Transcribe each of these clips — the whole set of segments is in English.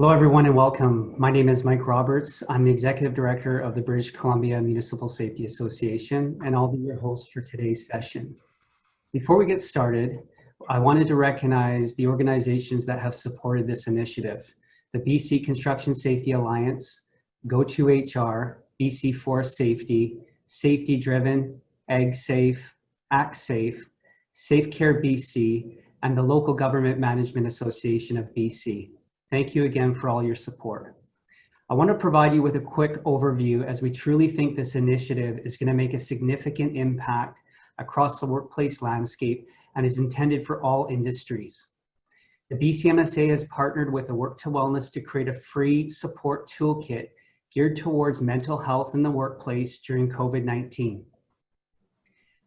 Hello, everyone, and welcome. My name is Mike Roberts. I'm the Executive Director of the British Columbia Municipal Safety Association, and I'll be your host for today's session. Before we get started, I wanted to recognize the organizations that have supported this initiative: the BC Construction Safety Alliance, Go2HR, BC Forest Safety, Safety Driven, AgSafe, ActSafe, Safe Care BC, and the Local Government Management Association of BC. Thank you again for all your support. I want to provide you with a quick overview, as we truly think this initiative is going to make a significant impact across the workplace landscape and is intended for all industries. The BCMSA has partnered with the Work to Wellness to create a free support toolkit geared towards mental health in the workplace during COVID-19.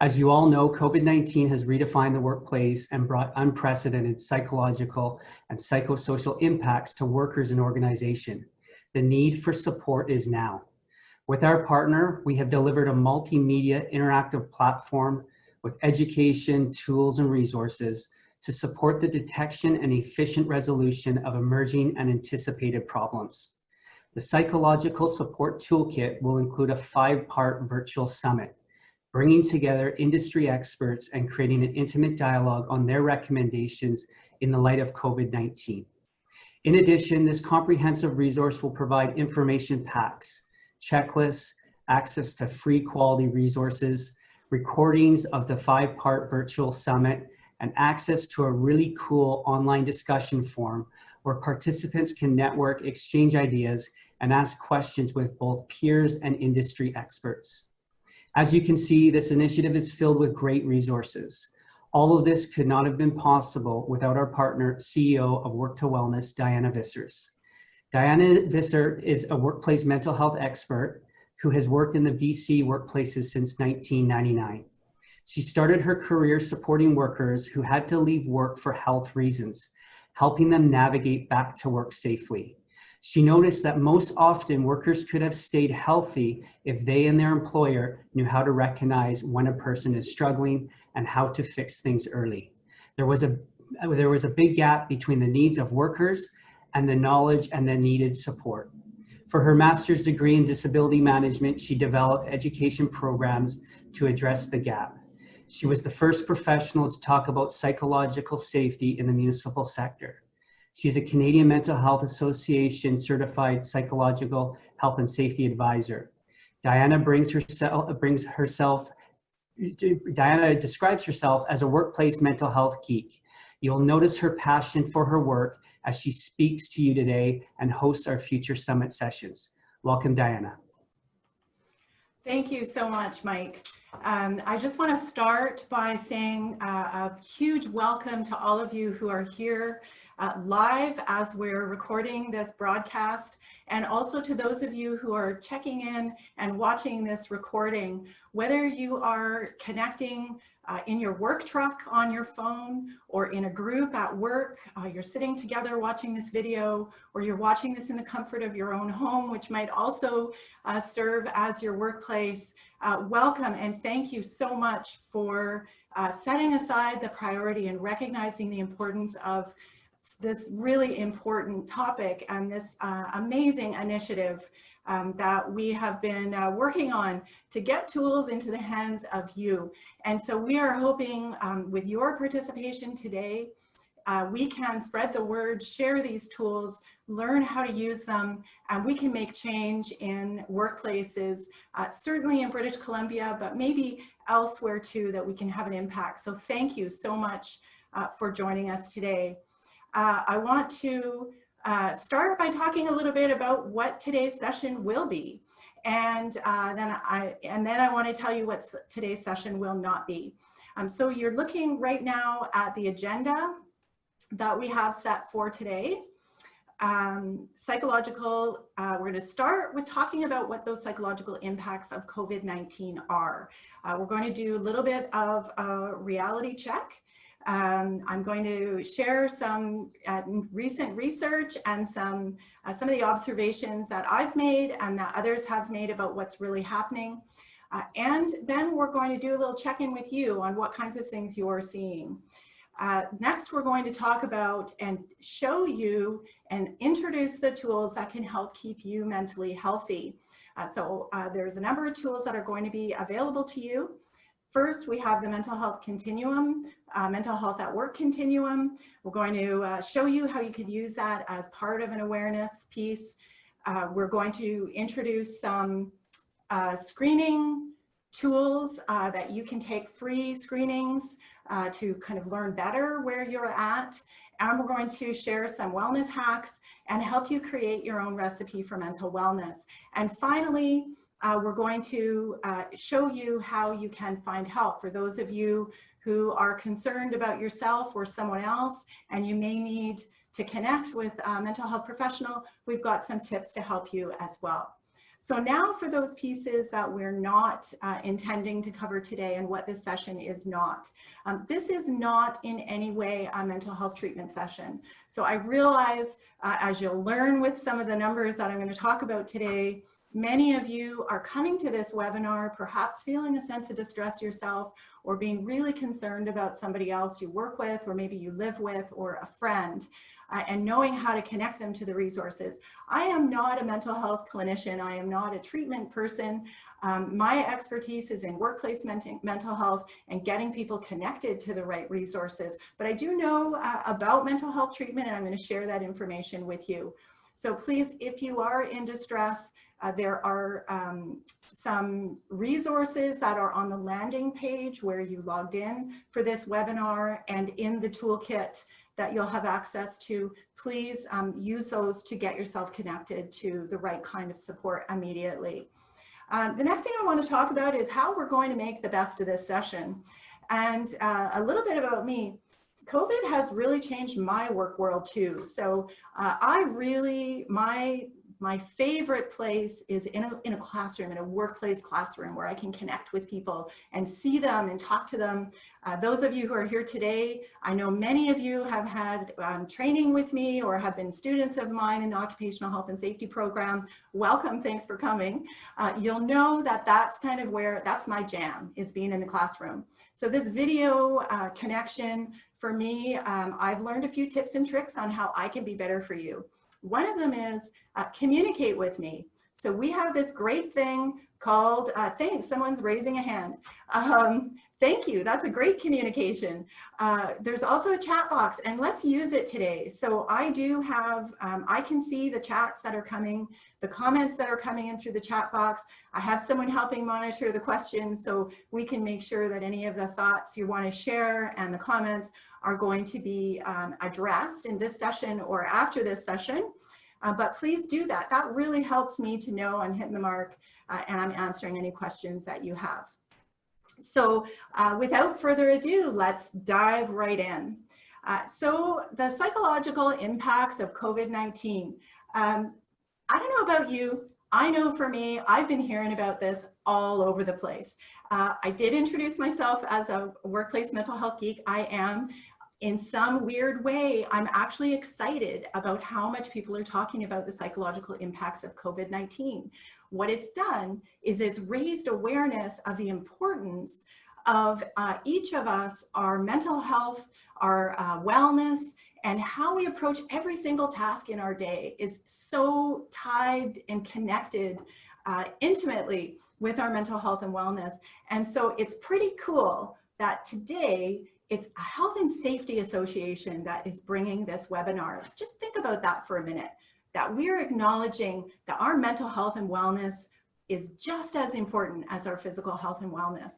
As you all know, COVID-19 has redefined the workplace and brought unprecedented psychological and psychosocial impacts to workers and organizations. The need for support is now. With our partner, we have delivered a multimedia interactive platform with education, tools, and resources to support the detection and efficient resolution of emerging and anticipated problems. The Psychological Support Toolkit will include a 5-part virtual summit, bringing together industry experts and creating an intimate dialogue on their recommendations in the light of COVID-19. In addition, this comprehensive resource will provide information packs, checklists, access to free quality resources, recordings of the 5-part virtual summit, and access to a really cool online discussion forum where participants can network, exchange ideas, and ask questions with both peers and industry experts. As you can see, this initiative is filled with great resources. All of this could not have been possible without our partner, CEO of Work to Wellness, Diana Vissers. Diana Vissers is a workplace mental health expert who has worked in the BC workplaces since 1999. She started her career supporting workers who had to leave work for health reasons, helping them navigate back to work safely. She noticed that most often workers could have stayed healthy if they and their employer knew how to recognize when a person is struggling and how to fix things early. There was a big gap between the needs of workers and the knowledge and the needed support. For her master's degree in disability management, she developed education programs to address the gap. She was the first professional to talk about psychological safety in the municipal sector. She's a Canadian Mental Health Association certified psychological health and safety advisor. Diana describes herself as a workplace mental health geek. You'll notice her passion for her work as she speaks to you today and hosts our future summit sessions. Welcome, Diana. Thank you so much, Mike. I just want to start by saying a huge welcome to all of you who are here live as we're recording this broadcast, and also to those of you who are checking in and watching this recording, whether you are connecting in your work truck on your phone, or in a group at work, you're sitting together watching this video, or you're watching this in the comfort of your own home, which might also serve as your workplace. Welcome, and thank you so much for setting aside the priority and recognizing the importance of this really important topic and this amazing initiative that we have been working on to get tools into the hands of you. And so we are hoping with your participation today, we can spread the word, share these tools, learn how to use them, and we can make change in workplaces, certainly in British Columbia, but maybe elsewhere too, that we can have an impact. So thank you so much for joining us today. I want to start by talking a little bit about what today's session will be, and then I want to tell you what today's session will not be. So you're looking right now at the agenda that we have set for today. We're going to start with talking about what those psychological impacts of COVID-19 are. We're going to do a little bit of a reality check. I'm going to share some recent research and some of the observations that I've made and that others have made about what's really happening. And then we're going to do a little check-in with you on what kinds of things you're seeing. Next, we're going to talk about and show you and introduce the tools that can help keep you mentally healthy. There's a number of tools that are going to be available to you. First, we have the mental health continuum, mental health at work continuum. We're going to show you how you could use that as part of an awareness piece. We're going to introduce some screening tools that you can take free screenings to kind of learn better where you're at. And we're going to share some wellness hacks and help you create your own recipe for mental wellness. And finally, we're going to show you how you can find help for those of you who are concerned about yourself or someone else, and you may need to connect with a mental health professional. We've got some tips to help you as well. So now for those pieces that we're not intending to cover today and what this session is not. This is not in any way a mental health treatment session. So I realize, as you'll learn with some of the numbers that I'm going to talk about today, many of you are coming to this webinar perhaps feeling a sense of distress yourself, or being really concerned about somebody else you work with, or maybe you live with, or a friend, and knowing how to connect them to the resources. I am not a mental health clinician. I am not a treatment person. My expertise is in workplace mental health and getting people connected to the right resources. But I do know about mental health treatment, and I'm going to share that information with you. So please, if you are in distress, there are some resources that are on the landing page where you logged in for this webinar, and in the toolkit that you'll have access to. Please use those to get yourself connected to the right kind of support immediately. The next thing I want to talk about is how we're going to make the best of this session. And a little bit about me. COVID has really changed my work world too. So my favorite place is in a classroom, in a workplace classroom, where I can connect with people and see them and talk to them. Those of you who are here today, I know many of you have had training with me or have been students of mine in the Occupational Health and Safety program. Welcome, thanks for coming. You'll know that that's kind of that's my jam, is being in the classroom. So this video connection, for me, I've learned a few tips and tricks on how I can be better for you. One of them is communicate with me. So we have this great thing called, thanks, someone's raising a hand. Thank you, that's a great communication. There's also a chat box, and let's use it today. So I do have, I can see the chats that are coming, the comments that are coming in through the chat box. I have someone helping monitor the questions, so we can make sure that any of the thoughts you want to share and the comments are going to be addressed in this session or after this session. But please do that. That really helps me to know I'm hitting the mark and I'm answering any questions that you have. So without further ado, let's dive right in. So the psychological impacts of COVID-19. I don't know about you. I know for me, I've been hearing about this all over the place. I did introduce myself as a workplace mental health geek. I am. In some weird way, I'm actually excited about how much people are talking about the psychological impacts of COVID-19. What it's done is it's raised awareness of the importance of each of us, our mental health, our wellness, and how we approach every single task in our day is so tied and connected intimately with our mental health and wellness. And so it's pretty cool that today it's a Health and Safety Association that is bringing this webinar. Just think about that for a minute, that we're acknowledging that our mental health and wellness is just as important as our physical health and wellness.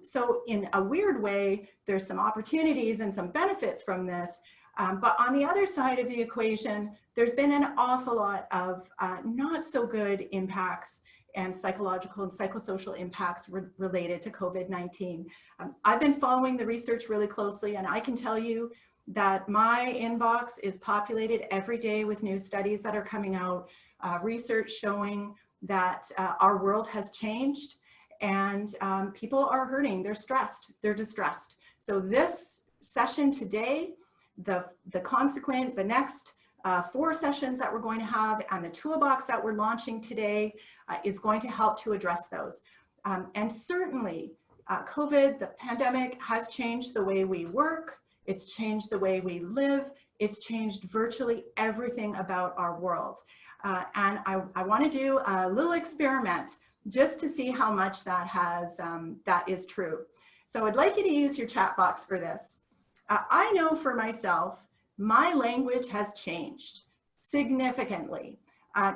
So in a weird way, there's some opportunities and some benefits from this. But on the other side of the equation, there's been an awful lot of not so good impacts and psychological and psychosocial impacts related to COVID-19. I've been following the research really closely, and I can tell you that my inbox is populated every day with new studies that are coming out, research showing that our world has changed, and people are hurting, they're stressed, they're distressed. So this session today, the next 4 sessions that we're going to have, and the toolbox that we're launching today is going to help to address those. And certainly COVID, the pandemic, has changed the way we work, It's changed the way we live. It's changed virtually everything about our world. And I want to do a little experiment just to see how much that is true. So I'd like you to use your chat box for this. I know for myself, my language has changed significantly.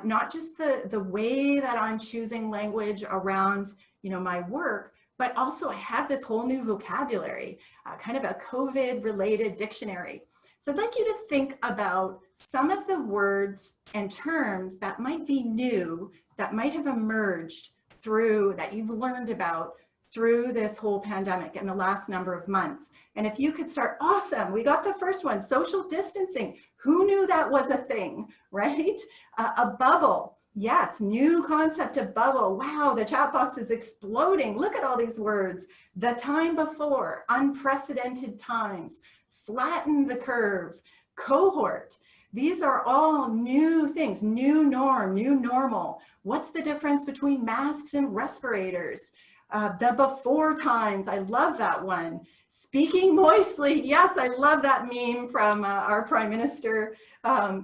Not just the way that I'm choosing language around, my work, but also I have this whole new vocabulary, kind of a COVID-related dictionary. So I'd like you to think about some of the words and terms that might be new, that might have emerged that you've learned about through this whole pandemic in the last number of months. And if you could start, awesome, we got the first one, social distancing. Who knew that was a thing, right? A bubble, yes, new concept of bubble. Wow, the chat box is exploding. Look at all these words. The time before, unprecedented times, flatten the curve, cohort. These are all new things, new norm, new normal. What's the difference between masks and respirators? The before times, I love that one. Speaking moistly, yes, I love that meme from our Prime Minister.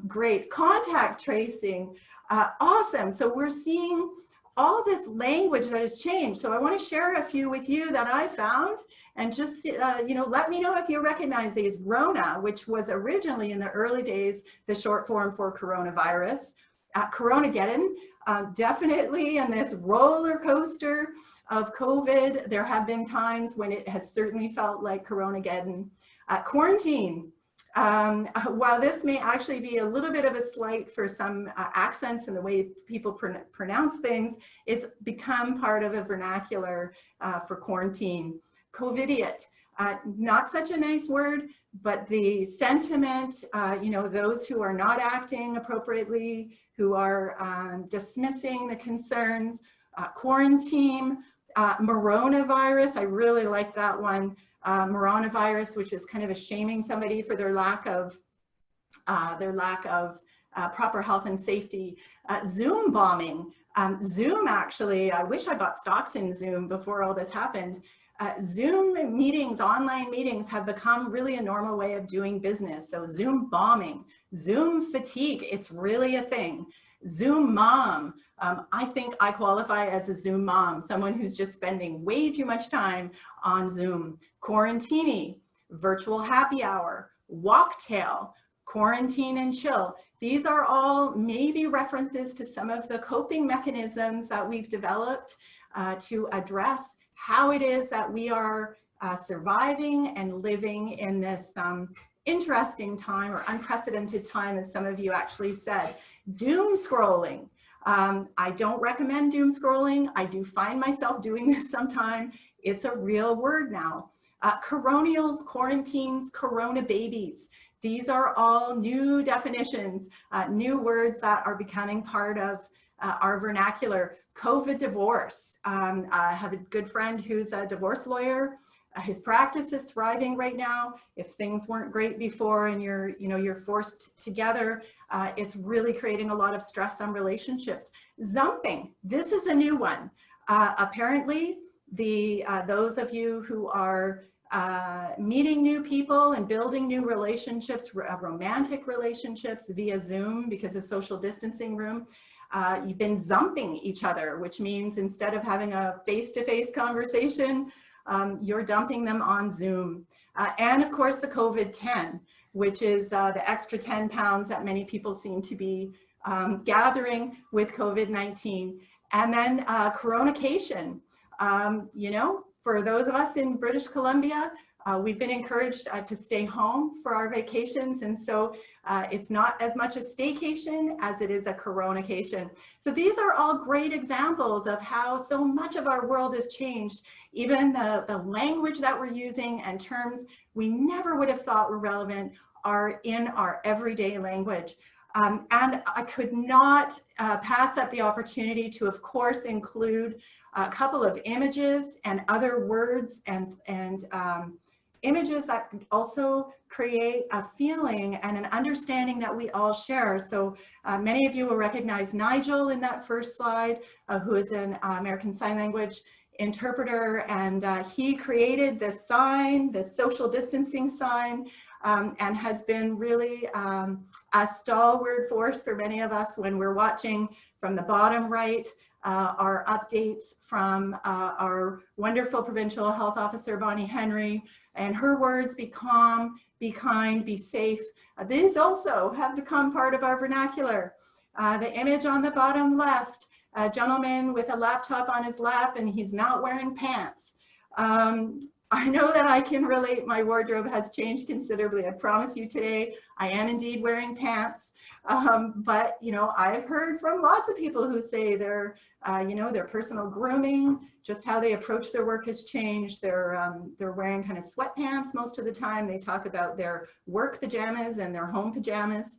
Great. Contact tracing, awesome. So we're seeing all this language that has changed. So I want to share a few with you that I found, and just let me know if you recognize these. Rona, which was originally in the early days the short form for coronavirus. Coronageddon, definitely in this roller coaster of COVID, there have been times when it has certainly felt like Coronageddon. Quarantine, while this may actually be a little bit of a slight for some accents and the way people pronounce things, it's become part of a vernacular for quarantine. COVIDiot, not such a nice word, but the sentiment, those who are not acting appropriately, who are dismissing the concerns. Quarantine, coronavirus, I really like that one. Coronavirus, which is kind of a shaming somebody for their lack of proper health and safety. Zoom bombing. Zoom, actually, I wish I bought stocks in Zoom before all this happened. Zoom meetings, online meetings have become really a normal way of doing business. So Zoom bombing, Zoom fatigue, it's really a thing. Zoom mom, I think I qualify as a Zoom mom, someone who's just spending way too much time on Zoom. Quarantini, virtual happy hour, walktail, quarantine and chill. These are all maybe references to some of the coping mechanisms that we've developed to address how it is that we are surviving and living in this interesting time, or unprecedented time, as some of you actually said. Doom scrolling. I don't recommend doom scrolling. I do find myself doing this sometime. It's a real word now. Coronials, quarantines, corona babies. These are all new definitions, new words that are becoming part of our vernacular. COVID divorce. I have a good friend who's a divorce lawyer. His practice is thriving right now. If things weren't great before and you're forced together, it's really creating a lot of stress on relationships. Zumping, this is a new one. Apparently, those of you who are meeting new people and building new relationships, romantic relationships via Zoom because of social distancing room, you've been zumping each other, which means instead of having a face-to-face conversation, you're dumping them on Zoom. And of course, the COVID-10, which is the extra 10 pounds that many people seem to be gathering with COVID-19. And then coronacation. For those of us in British Columbia, we've been encouraged to stay home for our vacations. And so it's not as much a staycation as it is a coronacation. So these are all great examples of how so much of our world has changed. Even the language that we're using and terms we never would have thought were relevant are in our everyday language. And I could not pass up the opportunity to, of course, include a couple of images and other words and images that also create a feeling and an understanding that we all share. So many of you will recognize Nigel in that first slide, who is an American Sign Language interpreter, and he created this sign, this social distancing sign, and has been really a stalwart force for many of us when we're watching from the bottom right our updates from our wonderful provincial health officer, Bonnie Henry, and her words, be calm, be kind, be safe. These also have become part of our vernacular. The image on the bottom left, a gentleman with a laptop on his lap and he's not wearing pants. I know that I can relate. My wardrobe has changed considerably. I promise you today, I am indeed wearing pants. But, you know, I've heard from lots of people who say their, you know, their personal grooming, just how they approach their work has changed. They're wearing kind of sweatpants most of the time. They talk about their work pajamas and their home pajamas.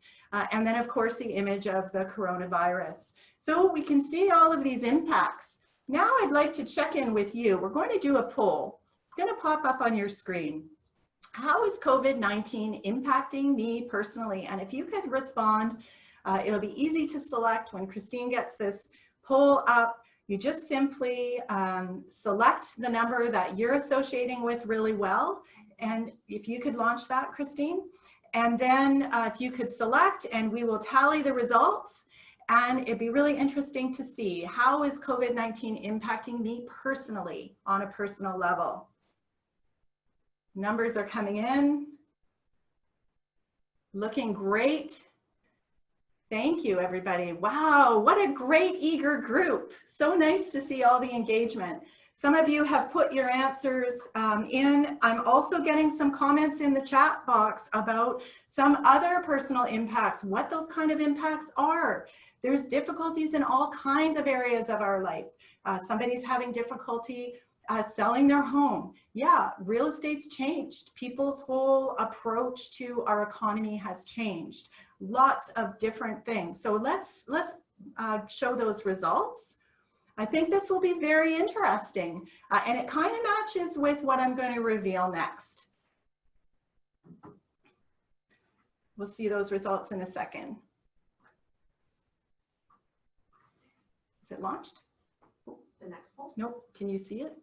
And then, of course, the image of the coronavirus. So we can see all of these impacts. Now I'd like to check in with you. We're going to do a poll. It's going to pop up on your screen. How is COVID-19 impacting me personally? And if you could respond, it'll be easy to select. When Christine gets this poll up, you just simply select the number that you're associating with really well. And if you could launch that, Christine. And then if you could select, and we will tally the results. And it'd be really interesting to see, how is COVID-19 impacting me personally on a personal level? Numbers are coming in. Looking great. Thank you, everybody. Wow, what a great, eager group. So nice to see all the engagement. Some of you have put your answers in. I'm also getting some comments in the chat box about some other personal impacts, what those kind of impacts are. There's difficulties in all kinds of areas of our life. Somebody's having difficulty selling their home. Yeah, real estate's changed. People's whole approach to our economy has changed. Lots of different things. So let's show those results. I think this will be very interesting, and it kind of matches with what I'm going to reveal next. We'll see those results in a second. Is it launched? The next poll? Nope. Can you see it?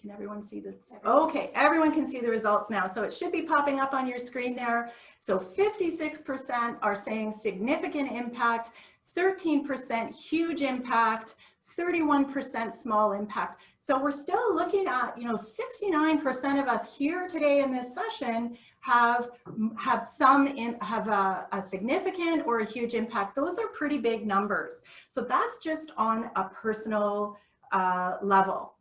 Can everyone see this? Okay, everyone can see the results now. So it should be popping up on your screen there. So 56% are saying significant impact, 13% huge impact, 31% small impact. So we're still looking at, you know, 69% of us here today in this session have a significant or a huge impact. Those are pretty big numbers. So that's just on a personal level.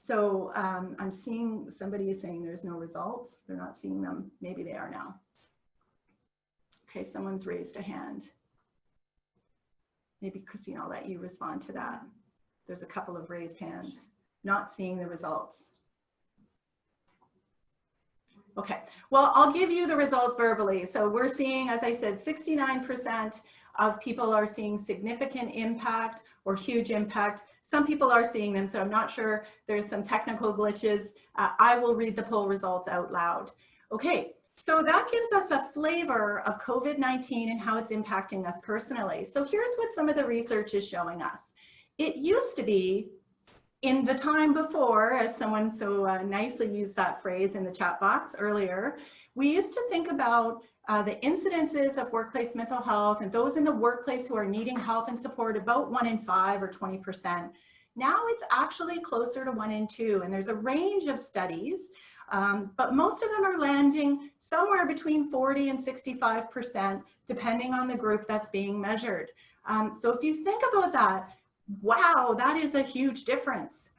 So I'm seeing somebody is saying there's no results. They're not seeing them. Maybe they are now. Okay, someone's raised a hand. Maybe Christine, I'll let you respond to that. There's a couple of raised hands. Not seeing the results. Okay, well, I'll give you the results verbally. So we're seeing, as I said, 69% of people are seeing significant impact or huge impact. Some people are seeing them, so I'm not sure. There's some technical glitches. I will read the poll results out loud. Okay, so that gives us a flavor of COVID-19 and how it's impacting us personally. So here's what some of the research is showing us. It used to be, in the time before, as someone so nicely used that phrase in the chat box earlier, we used to think about the incidences of workplace mental health and those in the workplace who are needing help and support about 1 in 5 or 20%. Now it's actually closer to 1 in 2, and there's a range of studies, but most of them are landing somewhere between 40 and 65%, depending on the group that's being measured. So if you think about that, wow, that is a huge difference.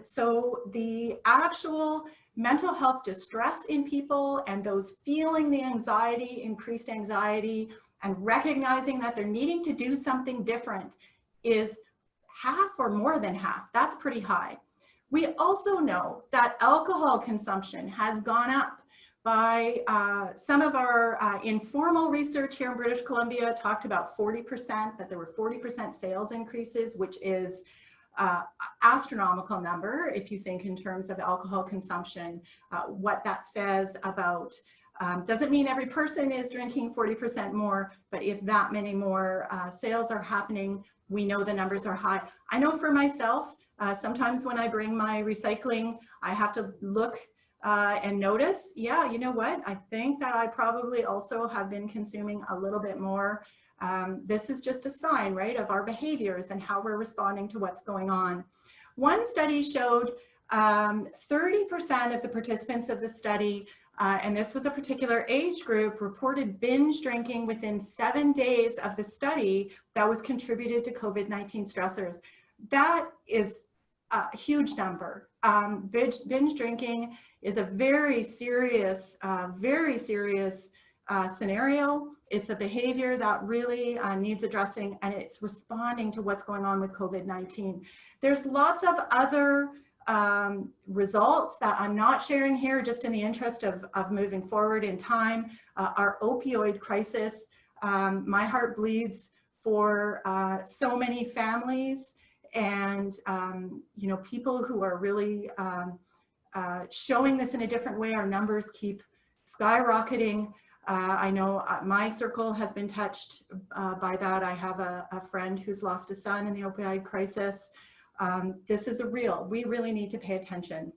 So the actual mental health distress in people and those feeling the anxiety, increased anxiety, and recognizing that they're needing to do something different is half or more than half. That's pretty high. We also know that alcohol consumption has gone up. By some of our informal research here in British Columbia talked about 40%, that there were 40% sales increases, which is astronomical number if you think in terms of alcohol consumption, what that says about Doesn't mean every person is drinking 40% more, but if that many more sales are happening, we know the numbers are high. I know for myself, sometimes when I bring my recycling, I have to look and notice, yeah, you know what? I think that I probably also have been consuming a little bit more. This is just a sign, right, of our behaviors and how we're responding to what's going on. One study showed 30% of the participants of the study, and this was a particular age group, reported binge drinking within 7 days of the study that was contributed to COVID-19 stressors. That is a huge number. Binge drinking is a very serious scenario. It's a behavior that really needs addressing, and it's responding to what's going on with COVID-19. There's lots of other results that I'm not sharing here, just in the interest of moving forward in time. Our opioid crisis, my heart bleeds for so many families and you know, people who are really showing this in a different way. Our numbers keep skyrocketing. I know my circle has been touched by that. I have a friend who's lost a son in the opioid crisis. This is we really need to pay attention.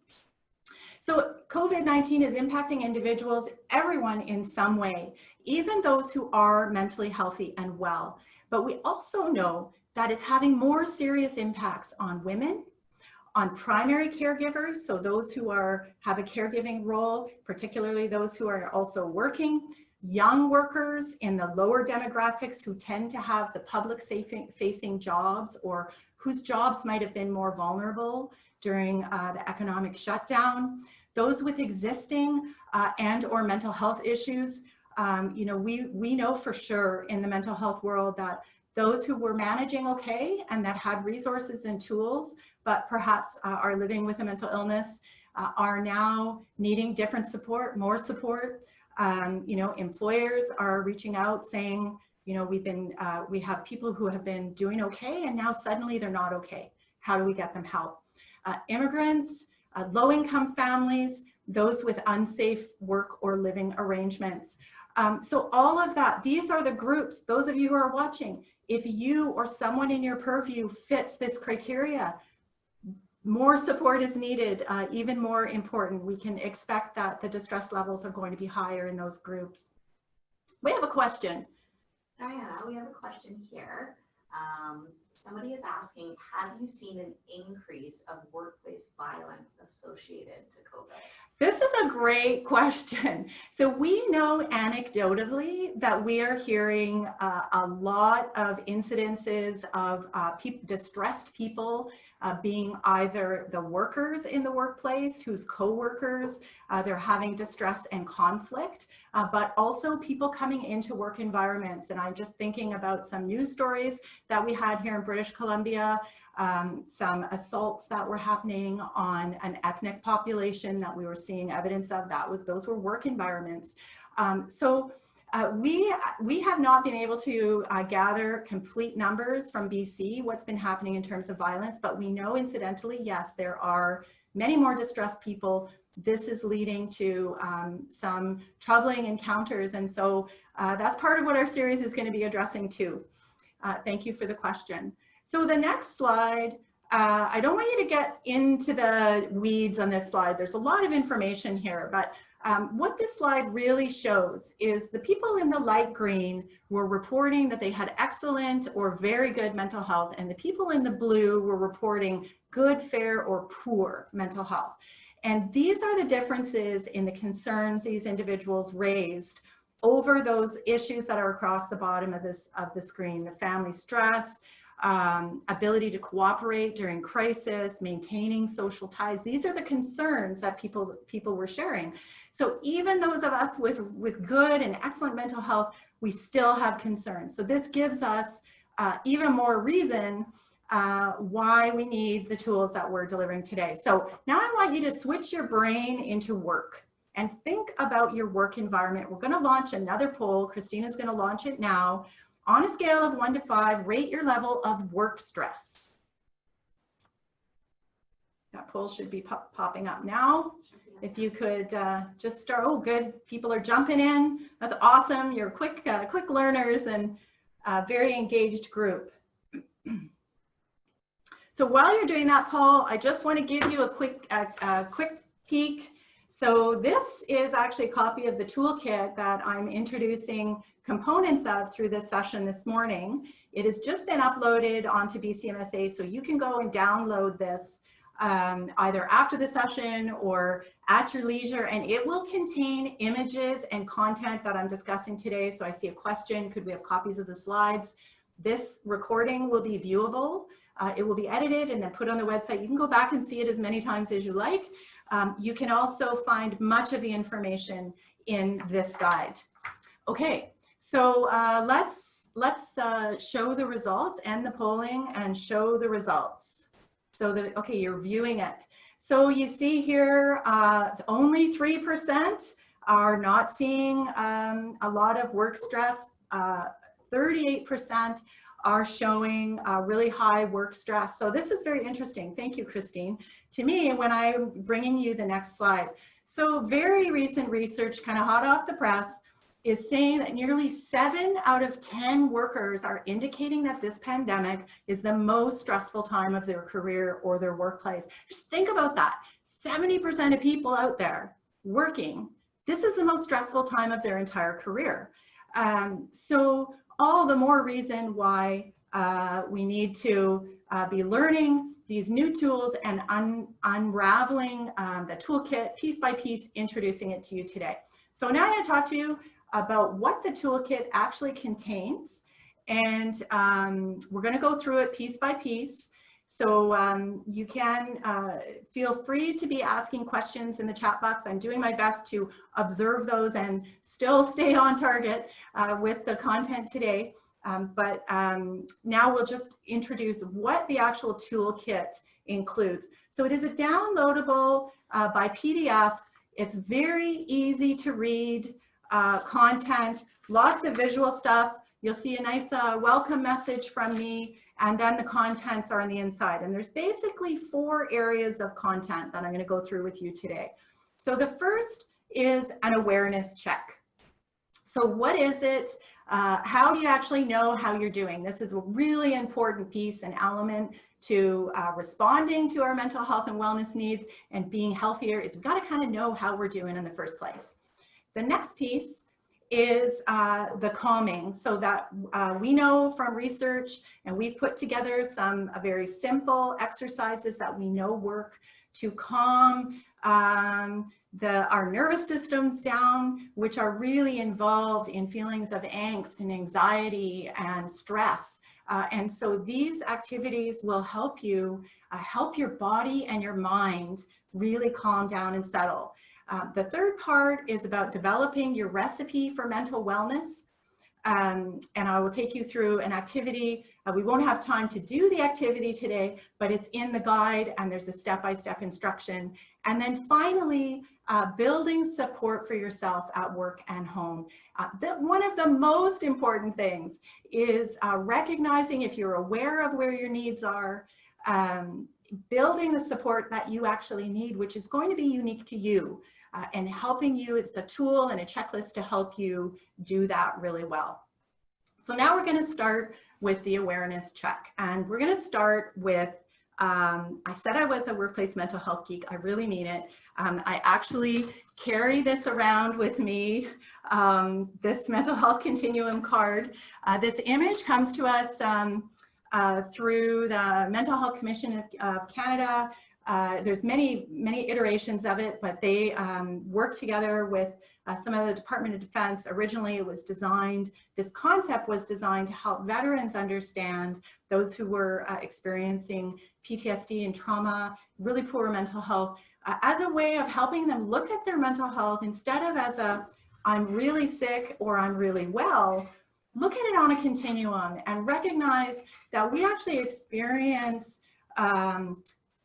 So COVID-19 is impacting individuals, everyone in some way, even those who are mentally healthy and well. But we also know that it's having more serious impacts on women, on primary caregivers, so those who have a caregiving role, particularly those who are also working, young workers in the lower demographics who tend to have the public facing jobs or whose jobs might have been more vulnerable during the economic shutdown, those with existing and or mental health issues. You know, we know for sure in the mental health world that those who were managing okay and that had resources and tools, but perhaps are living with a mental illness, are now needing different support, more support. You know, employers are reaching out saying, you know, we have people who have been doing okay and now suddenly they're not okay. How do we get them help? Immigrants, low-income families, those with unsafe work or living arrangements. So all of that, these are the groups, those of you who are watching, if you or someone in your purview fits this criteria, more support is needed, even more important. We can expect that the distress levels are going to be higher in those groups. We have a question. Diana, we have a question here. Somebody is asking, have you seen an increase of workplace violence associated to COVID? This is a great question. So we know anecdotally that we are hearing a lot of incidences of distressed people being either the workers in the workplace whose co-workers, they're having distress and conflict, but also people coming into work environments. And I'm just thinking about some news stories that we had here in British Columbia, some assaults that were happening on an ethnic population that we were seeing evidence of. Those were work environments. We have not been able to gather complete numbers from BC, what's been happening in terms of violence, but we know incidentally, yes, there are many more distressed people. This is leading to some troubling encounters. And so that's part of what our series is going to be addressing too. Thank you for the question. So the next slide, I don't want you to get into the weeds on this slide. There's a lot of information here, but what this slide really shows is the people in the light green were reporting that they had excellent or very good mental health, and the people in the blue were reporting good, fair, or poor mental health. And these are the differences in the concerns these individuals raised over those issues that are across the bottom of the screen: the family stress, ability to cooperate during crisis, maintaining social ties. These are the concerns that people were sharing. So even those of us with good and excellent mental health, we still have concerns. So this gives us even more reason why we need the tools that we're delivering today. So now I want you to switch your brain into work and think about your work environment. We're going to launch another poll. Christina's going to launch it now. On a scale of 1 to 5, rate your level of work stress. That poll should be popping up now. If you could just start, oh good, people are jumping in. That's awesome. You're quick learners and a very engaged group. So while you're doing that poll, I just want to give you a quick peek. So this is actually a copy of the toolkit that I'm introducing components of through this session this morning. It has just been uploaded onto BCMSA, so you can go and download this either after the session or at your leisure, and it will contain images and content that I'm discussing today. So I see a question, could we have copies of the slides? This recording will be viewable. It will be edited and then put on the website. You can go back and see it as many times as you like. You can also find much of the information in this guide. Okay, so let's show the results, end the polling and show the results. So okay, you're viewing it. So you see here, only 3% are not seeing a lot of work stress. 38% are showing really high work stress. So this is very interesting. Thank you, Christine. To me, when I'm bringing you the next slide. So very recent research, kind of hot off the press, is saying that nearly 7 out of 10 workers are indicating that this pandemic is the most stressful time of their career or their workplace. Just think about that. 70% of people out there working, this is the most stressful time of their entire career. So all the more reason why we need to be learning these new tools and unraveling the toolkit piece by piece, introducing it to you today. So now I'm going to talk to you about what the toolkit actually contains, and we're going to go through it piece by piece. So you can feel free to be asking questions in the chat box. I'm doing my best to observe those and still stay on target with the content today. But now we'll just introduce what the actual toolkit includes. So it is a downloadable by PDF. It's very easy to read content, lots of visual stuff. You'll see a nice welcome message from me, and then the contents are on the inside. And there's basically 4 areas of content that I'm going to go through with you today. So the first is an awareness check. So what is it? How do you actually know how you're doing? This is a really important piece and element to responding to our mental health and wellness needs and being healthier, is we've got to kind of know how we're doing in the first place. The next piece is the calming, so that we know from research, and we've put together some very simple exercises that we know work to calm our nervous systems down, which are really involved in feelings of angst and anxiety and stress. And so these activities will help you help your body and your mind really calm down and settle. The third part is about developing your recipe for mental wellness. And I will take you through an activity. We won't have time to do the activity today, but it's in the guide and there's a step-by-step instruction. And then finally, building support for yourself at work and home. One of the most important things is recognizing, if you're aware of where your needs are, building the support that you actually need, which is going to be unique to you, and helping you. It's a tool and a checklist to help you do that really well. So now we're going to start with the awareness check, and we're going to start with, I said I was a workplace mental health geek. I really mean it. I actually carry this around with me, this mental health continuum card. This image comes to us through the Mental Health Commission of Canada. There's many iterations of it, but they work together with some of the Department of Defense. Originally it was designed, this concept was designed to help veterans understand, those who were experiencing PTSD and trauma, really poor mental health, as a way of helping them look at their mental health instead of as a, I'm really sick or I'm really well. Look at it on a continuum and recognize that we actually experience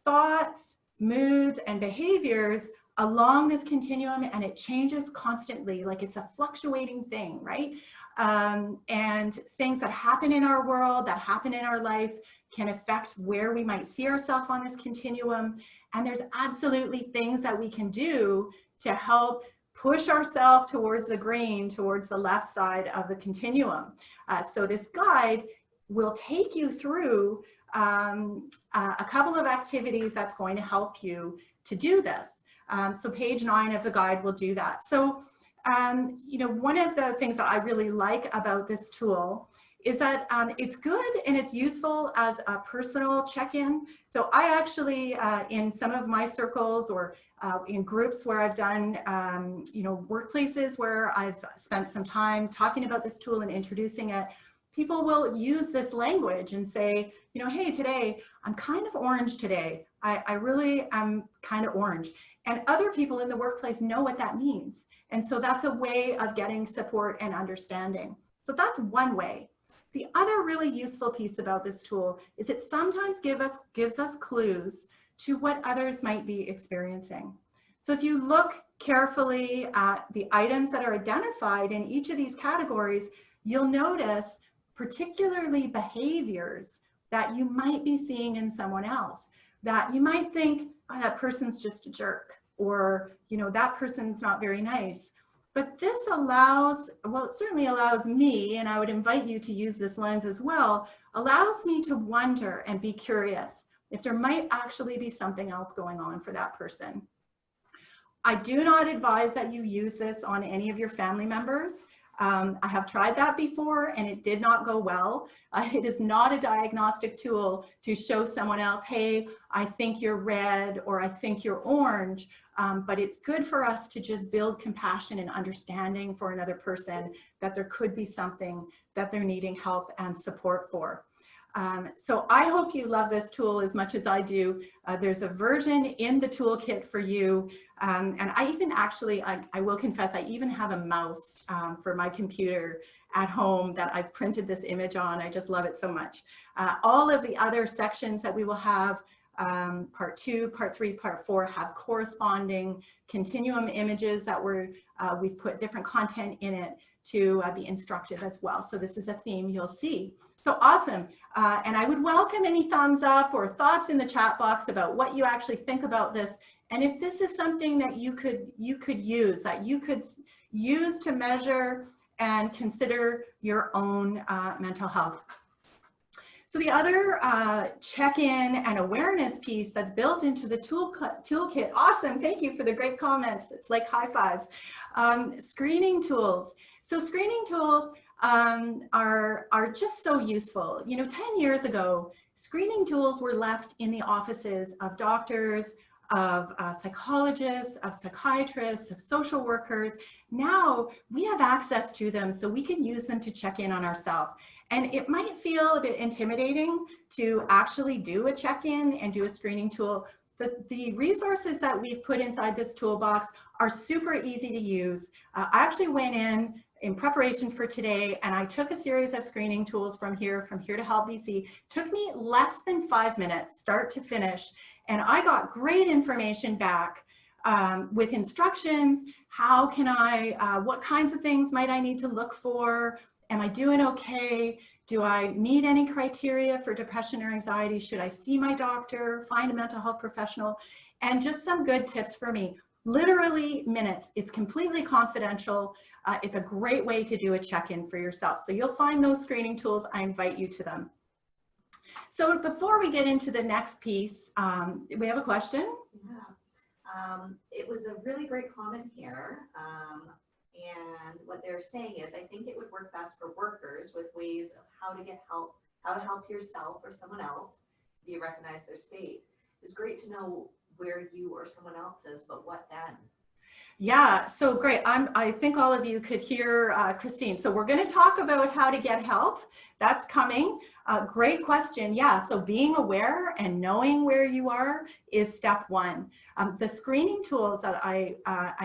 thoughts, moods, and behaviors along this continuum, and it changes constantly, like it's a fluctuating thing, right? And things that happen in our world, that happen in our life, can affect where we might see ourselves on this continuum. And there's absolutely things that we can do to help push ourselves towards the green, towards the left side of the continuum. So this guide will take you through a couple of activities that's going to help you to do this. So page 9 of the guide will do that. So, you know, one of the things that I really like about this tool is that it's good and it's useful as a personal check-in. So I actually, in some of my circles or in groups where I've done, you know, workplaces where I've spent some time talking about this tool and introducing it, people will use this language and say, you know, hey, today, I'm kind of orange today. I really am kind of orange. And other people in the workplace know what that means. And so that's a way of getting support and understanding. So that's one way. The other really useful piece about this tool is it sometimes gives us clues to what others might be experiencing. So if you look carefully at the items that are identified in each of these categories, you'll notice particularly behaviors that you might be seeing in someone else, that you might think, oh, that person's just a jerk, or, you know, that person's not very nice. But this allows, well, it certainly allows me, and I would invite you to use this lens as well, allows me to wonder and be curious if there might actually be something else going on for that person. I do not advise that you use this on any of your family members. I have tried that before and it did not go well. It is not a diagnostic tool to show someone else, hey, I think you're red or I think you're orange, but it's good for us to just build compassion and understanding for another person that there could be something that they're needing help and support for. So I hope you love this tool as much as I do. There's a version in the toolkit for you. And I even actually, I will confess, I even have a mouse for my computer at home that I've printed this image on. I just love it so much. All of the other sections that we will have, part 2, part 3, part 4, have corresponding continuum images that we've put different content in it to be instructive as well. So this is a theme you'll see. So awesome. And I would welcome any thumbs up or thoughts in the chat box about what you actually think about this. And if this is something that you could use, that you could use to measure and consider your own mental health. So the other check-in and awareness piece that's built into the toolkit, awesome, thank you for the great comments. It's like high fives. Screening tools. So screening tools are just so useful. You know, 10 years ago, screening tools were left in the offices of doctors, of psychologists, of psychiatrists, of social workers. Now we have access to them so we can use them to check in on ourselves. And it might feel a bit intimidating to actually do a check-in and do a screening tool. But the resources that we've put inside this toolbox are super easy to use. I actually went in preparation for today, and I took a series of screening tools from Here to Help BC. Took me less than 5 minutes, start to finish, and I got great information back with instructions. How can I, what kinds of things might I need to look for? Am I doing okay? Do I meet any criteria for depression or anxiety? Should I see my doctor, find a mental health professional? And just some good tips for me. Literally minutes. It's completely confidential. It's a great way to do a check-in for yourself. So you'll find those screening tools. I invite you to them. So before we get into the next piece, we have a question. Yeah. It was a really great comment here. And what they're saying is, I think it would work best for workers with ways of how to get help, how to help yourself or someone else if you recognize their state. It's great to know where you or someone else is, but what then? Yeah, so great. I think all of you could hear Christine. So we're going to talk about how to get help. That's coming. Great question. Yeah, so being aware and knowing where you are is step one. The screening tools that I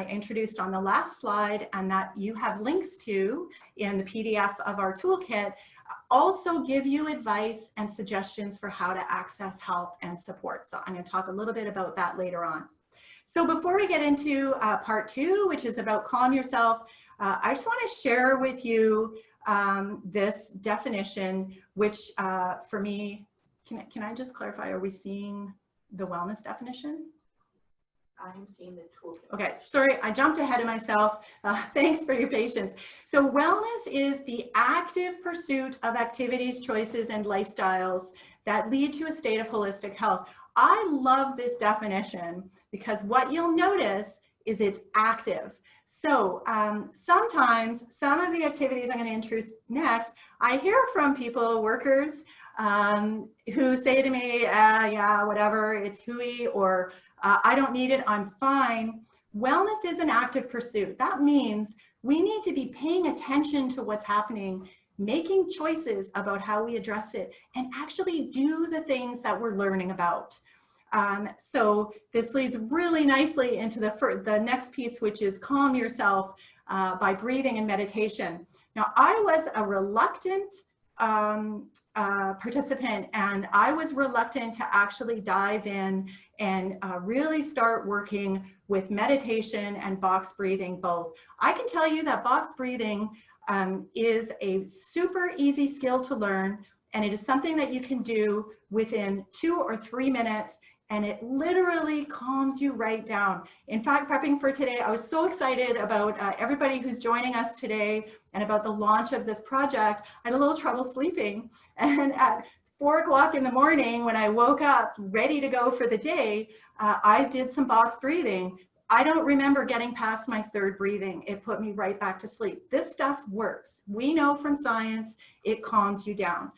introduced on the last slide and that you have links to in the PDF of our toolkit also give you advice and suggestions for how to access help and support. So I'm going to talk a little bit about that later on. So before we get into part 2, which is about calm yourself, I just want to share with you this definition, which for me, can I just clarify, are we seeing the wellness definition? I'm seeing the toolkit. Okay, sorry, I jumped ahead of myself. Thanks for your patience. So wellness is the active pursuit of activities, choices, and lifestyles that lead to a state of holistic health. I love this definition because what you'll notice is it's active. So sometimes some of the activities I'm going to introduce next, I hear from people, workers, who say to me, yeah, whatever, it's hooey, or I don't need it, I'm fine. Wellness is an active pursuit. That means we need to be paying attention to what's happening, making choices about how we address it, and actually do the things that we're learning about. So this leads really nicely into the next piece, which is calm yourself by breathing and meditation. Now, I was a reluctant participant, and I was reluctant to actually dive in and really start working with meditation and box breathing both. I can tell you that box breathing is a super easy skill to learn, and it is something that you can do within 2 or 3 minutes, and it literally calms you right down. In fact, prepping for today, I was so excited about everybody who's joining us today and about the launch of this project. I had a little trouble sleeping, and at 4 o'clock in the morning, when I woke up ready to go for the day, I did some box breathing. I don't remember getting past my 3rd breathing. It put me right back to sleep. This stuff works. We know from science, it calms you down.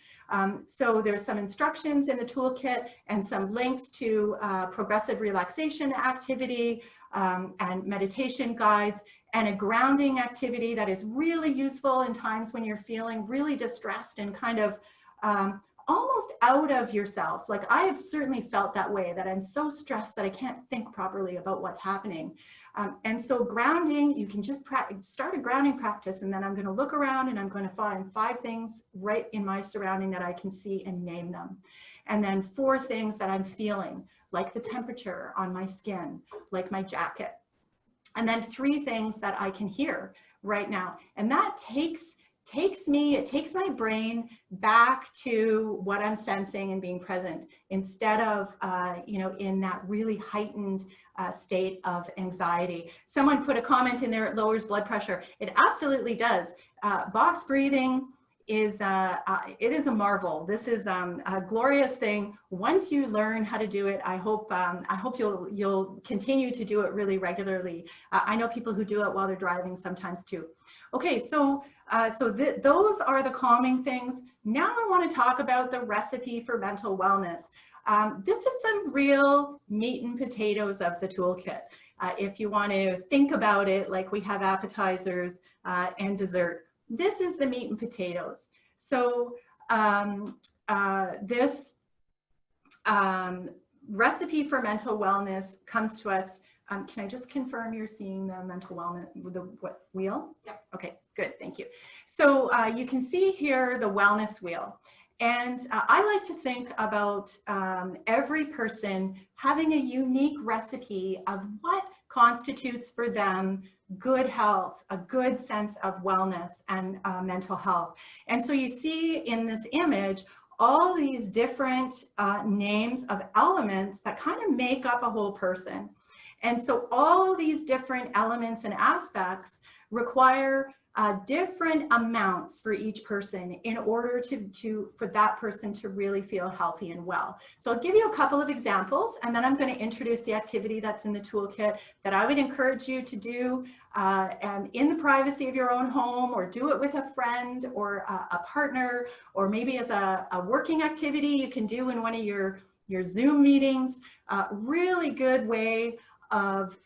So there's some instructions in the toolkit and some links to progressive relaxation activity and meditation guides, and a grounding activity that is really useful in times when you're feeling really distressed and kind of almost out of yourself. Like, I have certainly felt that way, that I'm so stressed that I can't think properly about what's happening. And so grounding, you can just start a grounding practice, and then I'm going to look around and I'm going to find 5 things right in my surrounding that I can see and name them. And then 4 things that I'm feeling, like the temperature on my skin, like my jacket. And then 3 things that I can hear right now. And that takes my brain back to what I'm sensing and being present, instead of, in that really heightened state of anxiety. Someone put a comment in there, it lowers blood pressure. It absolutely does. Box breathing is, it is a marvel. This is a glorious thing. Once you learn how to do it, I hope you'll continue to do it really regularly. I know people who do it while they're driving sometimes too. Okay, so those are the calming things. Now I want to talk about the recipe for mental wellness. This is some real meat and potatoes of the toolkit. If you want to think about it like we have appetizers and dessert, this is the meat and potatoes. So this recipe for mental wellness comes to us. Can I just confirm you're seeing the mental wellness, the wheel? Yep. Okay, good, thank you. So you can see here the wellness wheel. And I like to think about every person having a unique recipe of what constitutes for them good health, a good sense of wellness and mental health. And so you see in this image all these different names of elements that kind of make up a whole person. And so all these different elements and aspects require different amounts for each person in order for that person to really feel healthy and well. So I'll give you a couple of examples, and then I'm going to introduce the activity that's in the toolkit that I would encourage you to do and in the privacy of your own home, or do it with a friend or a partner, or maybe as a working activity you can do in one of your Zoom meetings. Really good way of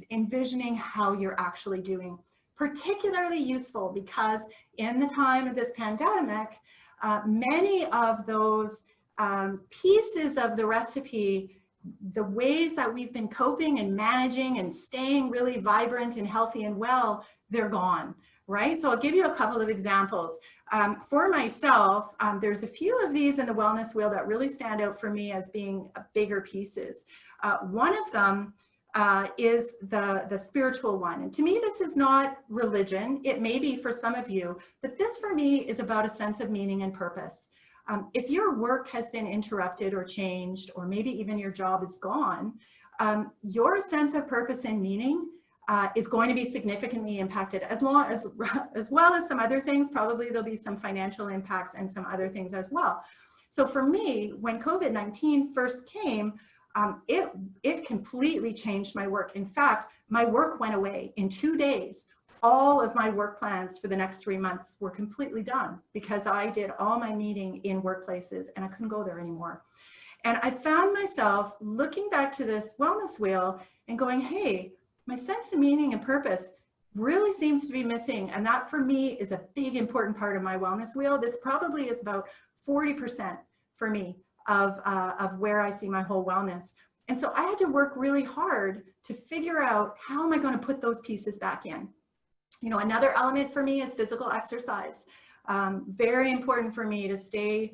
envisioning how you're actually doing. Particularly useful because in the time of this pandemic, many of those pieces of the recipe, the ways that we've been coping and managing and staying really vibrant and healthy and well, they're gone, right? So I'll give you a couple of examples. For myself, there's a few of these in the wellness wheel that really stand out for me as being bigger pieces. One of them is the spiritual one. And to me, this is not religion. It may be for some of you, but this for me is about a sense of meaning and purpose. If your work has been interrupted or changed, or maybe even your job is gone, your sense of purpose and meaning is going to be significantly impacted, as well as some other things. Probably there'll be some financial impacts and some other things as well. So for me, when COVID-19 first came, it completely changed my work. In fact, my work went away in 2 days. All of my work plans for the next 3 months were completely done because I did all my meeting in workplaces and I couldn't go there anymore. And I found myself looking back to this wellness wheel and going, hey, my sense of meaning and purpose really seems to be missing. And that for me is a big important part of my wellness wheel. This probably is about 40% for me of where I see my whole wellness. And so I had to work really hard to figure out, how am I going to put those pieces back in? You know, another element for me is physical exercise. Very important for me to stay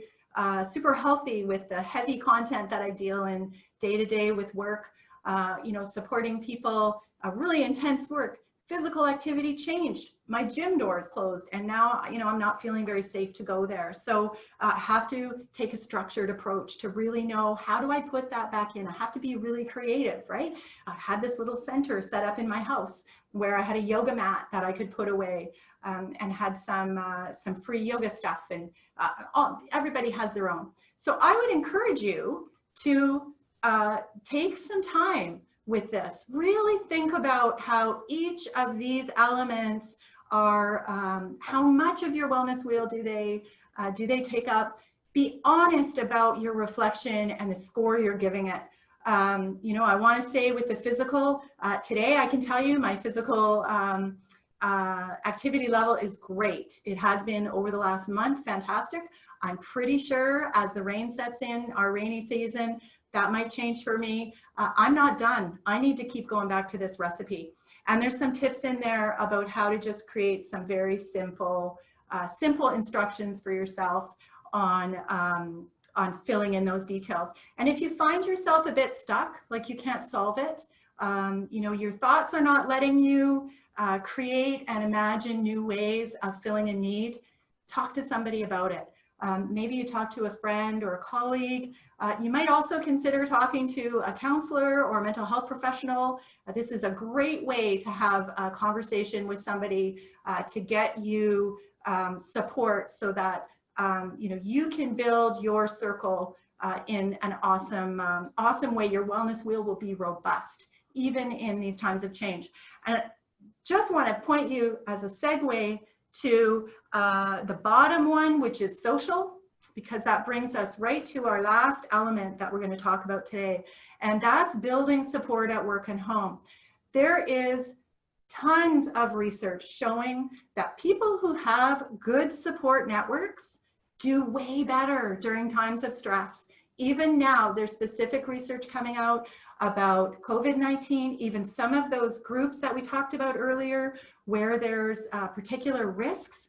super healthy with the heavy content that I deal in day to day with work, you know, supporting people, really intense work. Physical activity changed. My gym doors closed and now, you know, I'm not feeling very safe to go there. So I have to take a structured approach to really know, how do I put that back in? I have to be really creative, right? I had this little center set up in my house where I had a yoga mat that I could put away, and had some free yoga stuff, and everybody has their own. So I would encourage you to take some time with this. Really think about how each of these elements are, how much of your wellness wheel do they take up? Be honest about your reflection and the score you're giving it. You know, I want to say with the physical, today I can tell you my physical activity level is great. It has been over the last month, fantastic. I'm pretty sure as the rain sets in, our rainy season, that might change for me. I'm not done. I need to keep going back to this recipe. And there's some tips in there about how to just create some very simple instructions for yourself on filling in those details. And if you find yourself a bit stuck, like you can't solve it, you know, your thoughts are not letting you create and imagine new ways of filling a need, talk to somebody about it. Maybe you talk to a friend or a colleague. You might also consider talking to a counselor or a mental health professional. This is a great way to have a conversation with somebody to get you support so that you know, you can build your circle in an awesome way. Your wellness wheel will be robust, even in these times of change. And just want to point you as a segue to the bottom one, which is social, because that brings us right to our last element that we're going to talk about today, and that's building support at work and home. There is tons of research showing that people who have good support networks do way better during times of stress. Even now, there's specific research coming out about COVID-19, even some of those groups that we talked about earlier, where there's particular risks.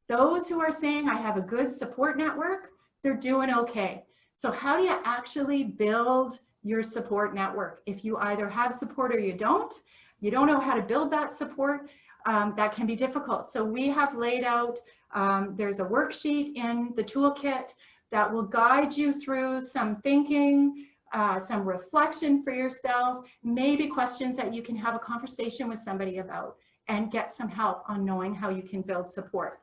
Those who are saying, I have a good support network, they're doing okay. So how do you actually build your support network? If you either have support or you don't know how to build that support, that can be difficult. So we have laid out, there's a worksheet in the toolkit that will guide you through some thinking, some reflection for yourself, maybe questions that you can have a conversation with somebody about and get some help on knowing how you can build support.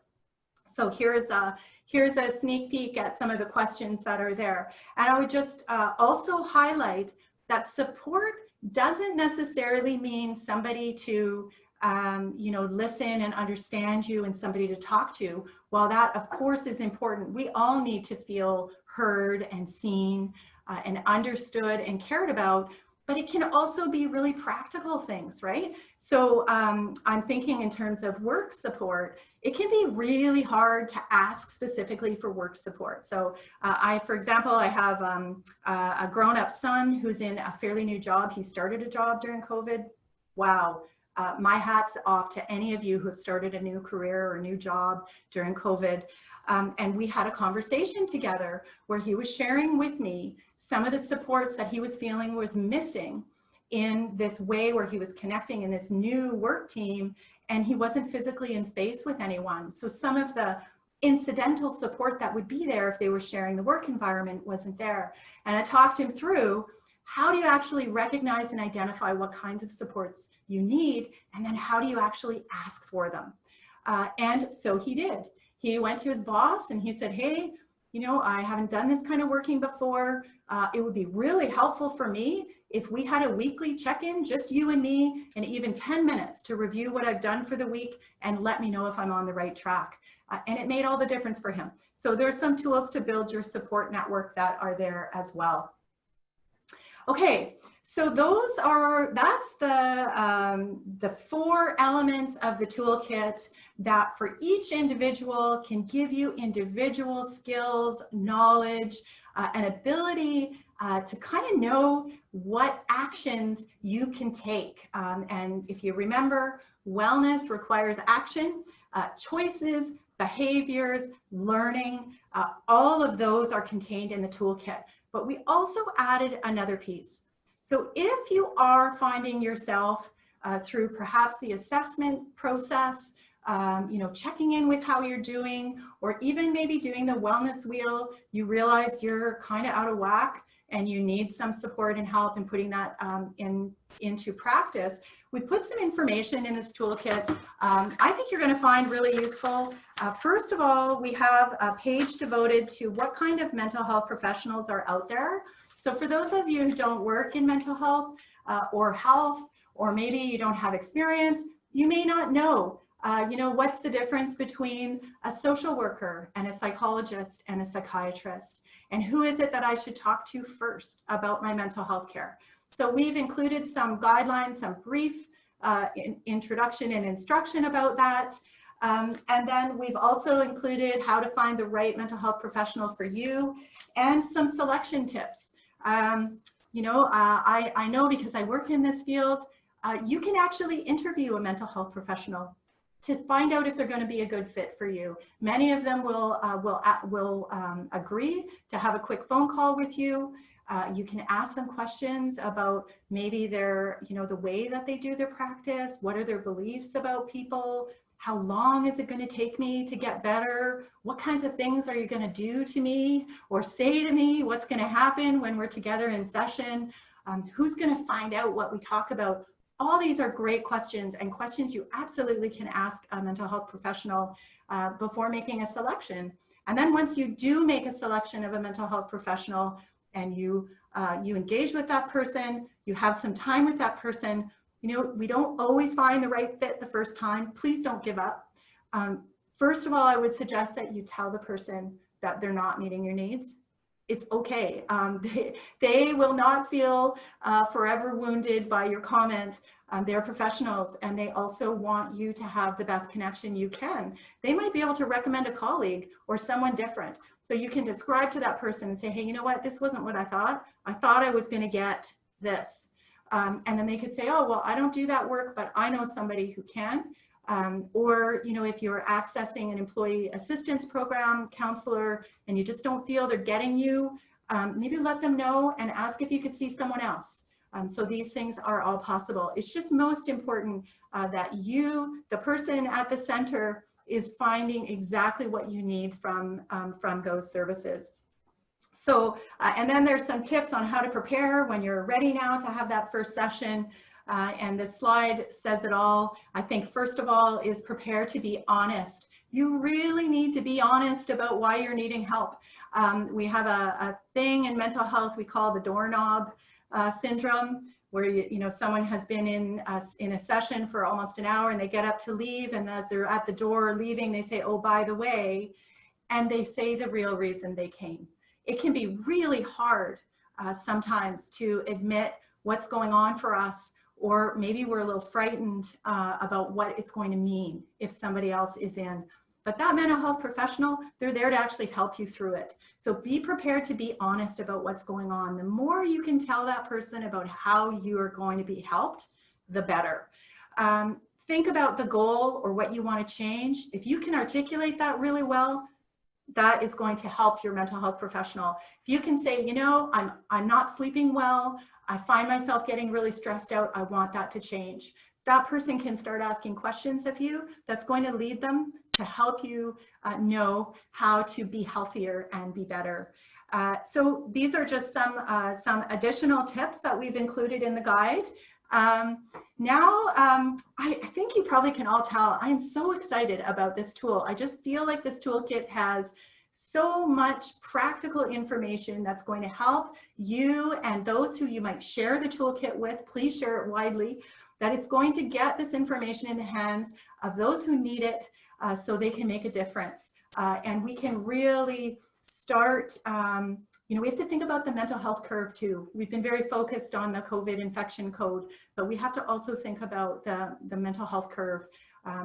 So here's a sneak peek at some of the questions that are there. And I would just also highlight that support doesn't necessarily mean somebody to you know, listen and understand you and somebody to talk to. While that of course is important, we all need to feel heard and seen and understood and cared about, but it can also be really practical things, right? So I'm thinking in terms of work support, it can be really hard to ask specifically for work support. So for example, I have a grown-up son who's in a fairly new job. He started a job during COVID. Wow. My hat's off to any of you who have started a new career or a new job during COVID. And we had a conversation together where he was sharing with me some of the supports that he was feeling was missing in this way where he was connecting in this new work team and he wasn't physically in space with anyone. So some of the incidental support that would be there if they were sharing the work environment wasn't there. And I talked him through, how do you actually recognize and identify what kinds of supports you need, and then how do you actually ask for them? And so he did. He went to his boss and he said, hey, you know, I haven't done this kind of working before. It would be really helpful for me if we had a weekly check-in, just you and me, and even 10 minutes to review what I've done for the week and let me know if I'm on the right track. And it made all the difference for him. So there's some tools to build your support network that are there as well. Okay, so that's the 4 elements of the toolkit that for each individual can give you individual skills, knowledge, and ability to kind of know what actions you can take. And if you remember, wellness requires action, choices, behaviors, learning, all of those are contained in the toolkit. But we also added another piece. So if you are finding yourself through perhaps the assessment process, you know, checking in with how you're doing, or even maybe doing the wellness wheel, you realize you're kind of out of whack and you need some support and help in putting that into practice, we put some information in this toolkit I think you're going to find really useful. First of all, we have a page devoted to what kind of mental health professionals are out there. So for those of you who don't work in mental health, or maybe you don't have experience, you may not know, you know, what's the difference between a social worker and a psychologist and a psychiatrist, and who is it that I should talk to first about my mental health care. So we've included some guidelines, some brief introduction and instruction about that. And then we've also included how to find the right mental health professional for you and some selection tips. You know, I know because I work in this field, you can actually interview a mental health professional to find out if they're going to be a good fit for you. Many of them will agree to have a quick phone call with you. You can ask them questions about maybe their, you know, the way that they do their practice. What are their beliefs about people? How long is it going to take me to get better? What kinds of things are you going to do to me or say to me? What's going to happen when we're together in session? Who's going to find out what we talk about? All these are great questions, and questions you absolutely can ask a mental health professional before making a selection. And then once you do make a selection of a mental health professional and you engage with that person, you have some time with that person, you know, we don't always find the right fit the first time. Please don't give up. First of all, I would suggest that you tell the person that they're not meeting your needs. It's okay. They will not feel forever wounded by your comment. They're professionals, and they also want you to have the best connection you can. They might be able to recommend a colleague or someone different. So you can describe to that person and say, hey, you know what? This wasn't what I thought. I thought I was going to get this. And then they could say, oh, well, I don't do that work, but I know somebody who can. Or, you know, if you're accessing an employee assistance program counselor and you just don't feel they're getting you, maybe let them know and ask if you could see someone else. So these things are all possible. It's just most important that you, the person at the center, is finding exactly what you need from those services. So, and then there's some tips on how to prepare when you're ready now to have that first session. And this slide says it all. I think first of all is prepare to be honest. You really need to be honest about why you're needing help. We have a thing in mental health we call the doorknob syndrome, where you know someone has been in a session for almost an hour and they get up to leave, and as they're at the door leaving, they say, oh, by the way, and they say the real reason they came. It can be really hard sometimes to admit what's going on for us, or maybe we're a little frightened about what it's going to mean if somebody else is in. But that mental health professional, they're there to actually help you through it. So be prepared to be honest about what's going on. The more you can tell that person about how you are going to be helped, the better. Think about the goal or what you want to change. If you can articulate that really well, that is going to help your mental health professional. If you can say, you know, I'm not sleeping well, I find myself getting really stressed out, I want that to change. That person can start asking questions of you that's going to lead them to help you know how to be healthier and be better. So these are just some additional tips that we've included in the guide. I think you probably can all tell I'm so excited about this tool. I just feel like this toolkit has so much practical information that's going to help you and those who you might share the toolkit with. Please share it widely, that it's going to get this information in the hands of those who need it so they can make a difference. And we can really start, you know, we have to think about the mental health curve too. We've been very focused on the COVID infection code, but we have to also think about the mental health curve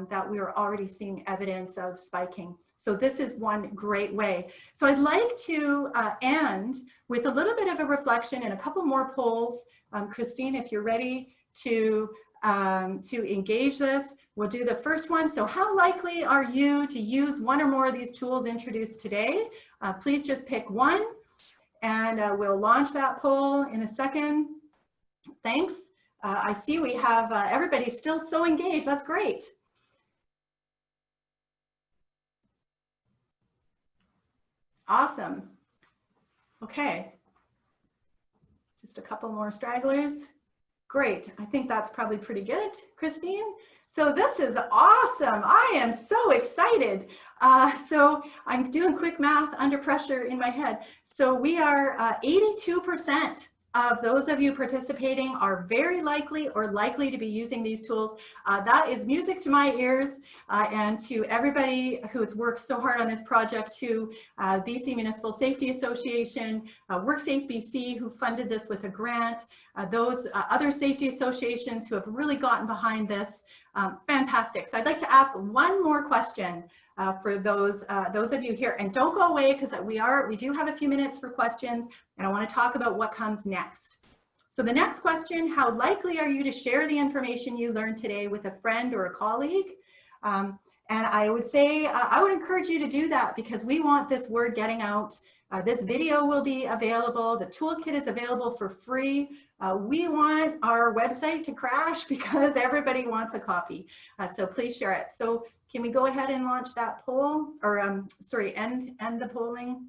that we are already seeing evidence of spiking. So this is one great way. So I'd like to end with a little bit of a reflection and a couple more polls. Christine, if you're ready to engage this, we'll do the first one. So how likely are you to use one or more of these tools introduced today? Please just pick one, and we'll launch that poll in a second. Thanks. I see we have everybody still so engaged. That's great. Awesome. Okay. Just a couple more stragglers. Great. I think that's probably pretty good, Christine. So this is awesome. I am so excited. So I'm doing quick math under pressure in my head. So we are 82% of those of you participating are very likely or likely to be using these tools. That is music to my ears, and to everybody who has worked so hard on this project, to BC Municipal Safety Association, WorkSafe BC, who funded this with a grant, those other safety associations who have really gotten behind this. Fantastic. So I'd like to ask one more question for those of you here, and don't go away, because we do have a few minutes for questions, and I want to talk about what comes next. So the next question: how likely are you to share the information you learned today with a friend or a colleague? And I would say I would encourage you to do that, because we want this word getting out. This video will be available. The toolkit is available for free. We want our website to crash because everybody wants a copy. So please share it. So can we go ahead and launch that poll, or sorry, end the polling?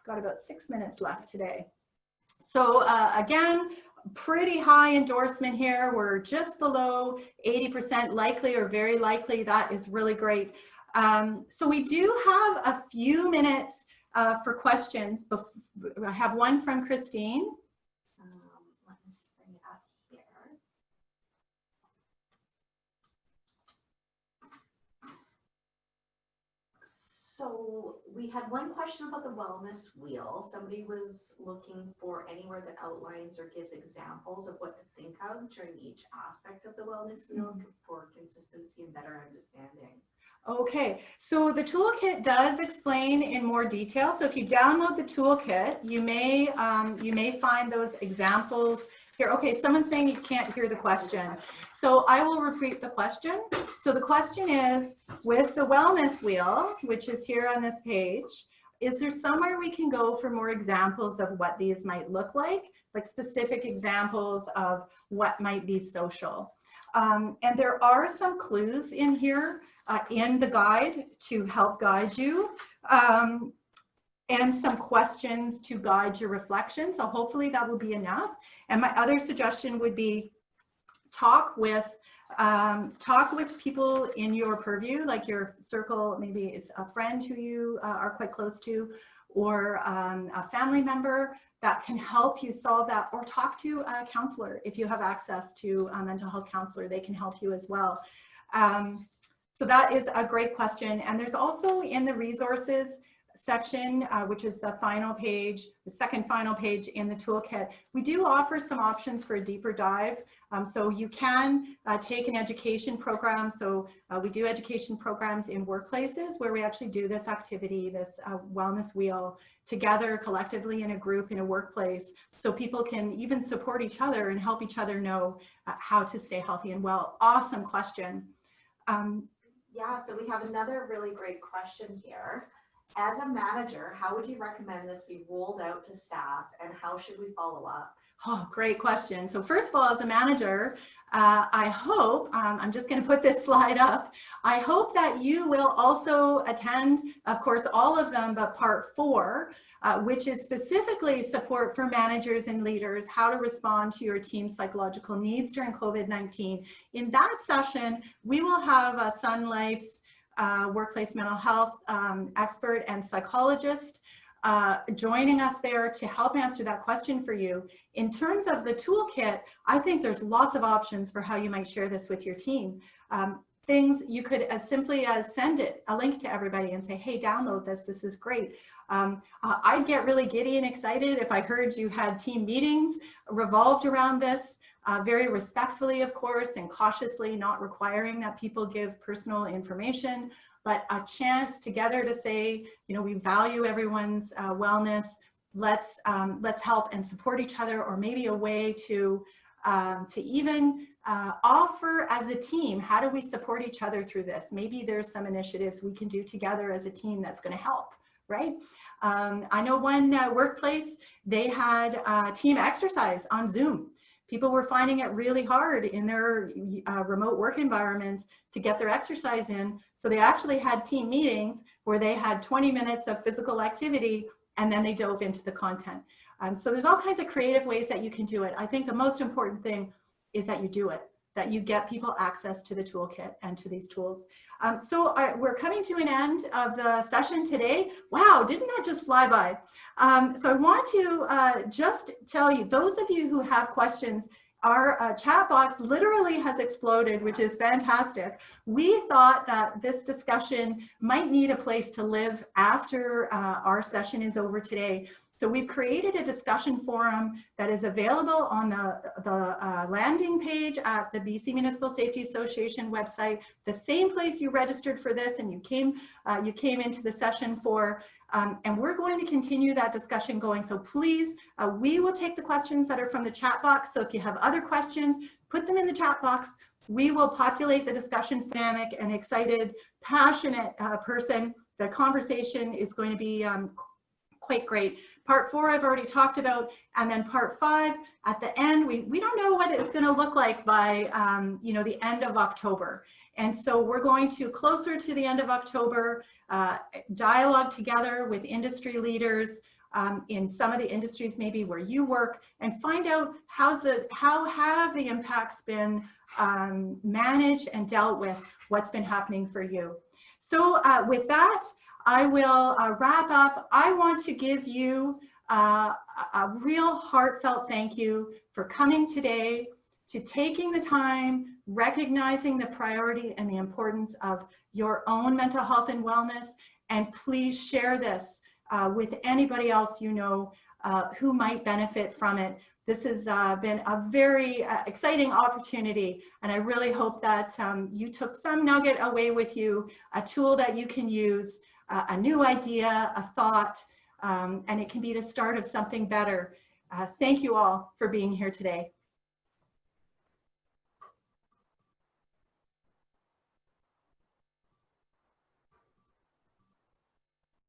Got about 6 minutes left today. So again, pretty high endorsement here. We're just below 80% likely or very likely. That is really great. So we do have a few minutes for questions. I have one from Christine. Let me just bring it up here. So we had one question about the wellness wheel. Somebody was looking for anywhere that outlines or gives examples of what to think of during each aspect of the wellness wheel for consistency and better understanding. Okay, so the toolkit does explain in more detail. So if you download the toolkit, you may find those examples here. Okay, someone's saying you can't hear the question. So I will repeat the question. So the question is, with the wellness wheel, which is here on this page, is there somewhere we can go for more examples of what these might look like specific examples of what might be social? And there are some clues in here in the guide to help guide you, and some questions to guide your reflection. So hopefully that will be enough. And my other suggestion would be talk with people in your purview, like your circle, maybe it's a friend who you are quite close to, or a family member that can help you solve that, or talk to a counselor. If you have access to a mental health counselor, they can help you as well. So that is a great question. And there's also in the resources section, which is the final page, the second final page in the toolkit, we do offer some options for a deeper dive. So you can take an education program. So we do education programs in workplaces where we actually do this activity, this wellness wheel, together collectively in a group in a workplace, so people can even support each other and help each other know how to stay healthy and well. Awesome question. Yeah, so we have another really great question here. As a manager, how would you recommend this be rolled out to staff, and how should we follow up? Oh, great question. So first of all, as a manager, I hope, I'm just going to put this slide up. I hope that you will also attend, of course, all of them, but part 4, which is specifically support for managers and leaders, how to respond to your team's psychological needs during COVID-19. In that session, we will have Sun Life's workplace mental health expert and psychologist joining us there to help answer that question for you. In terms of the toolkit, I think there's lots of options for how you might share this with your team. Things you could as simply as send a link to everybody and say, hey, download this, this is great. I'd get really giddy and excited if I heard you had team meetings revolved around this, very respectfully, of course, and cautiously, not requiring that people give personal information, but a chance together to say, you know, we value everyone's wellness. Let's help and support each other, or maybe a way to even offer as a team, how do we support each other through this? Maybe there's some initiatives we can do together as a team that's going to help, right? I know one workplace, they had team exercise on Zoom. People were finding it really hard in their remote work environments to get their exercise in. So they actually had team meetings where they had 20 minutes of physical activity, and then they dove into the content. So there's all kinds of creative ways that you can do it. I think the most important thing is that you do it, that you get people access to the toolkit and to these tools. We're coming to an end of the session today. Wow, didn't that just fly by? So I want to just tell you, those of you who have questions, our chat box literally has exploded, which is fantastic. We thought that this discussion might need a place to live after our session is over today. So we've created a discussion forum that is available on the landing page at the BC Municipal Safety Association website, the same place you registered for this and you came into the session for. And we're going to continue that discussion going. So please, we will take the questions that are from the chat box. So if you have other questions, put them in the chat box. We will populate the discussion. Dynamic and excited, passionate person. The conversation is going to be quite great. Part 4 I've already talked about, and then part 5 at the end, we don't know what it's going to look like by you know, the end of October. And so we're going to, closer to the end of October, dialogue together with industry leaders in some of the industries maybe where you work, and find out how have the impacts been managed and dealt with, what's been happening for you. So with that, I will wrap up. I want to give you a real heartfelt thank you for coming today, to taking the time, recognizing the priority and the importance of your own mental health and wellness. And please share this with anybody else you know who might benefit from it. This has been a very exciting opportunity, and I really hope that you took some nugget away with you, a tool that you can use, a new idea, a thought, and it can be the start of something better. Thank you all for being here today.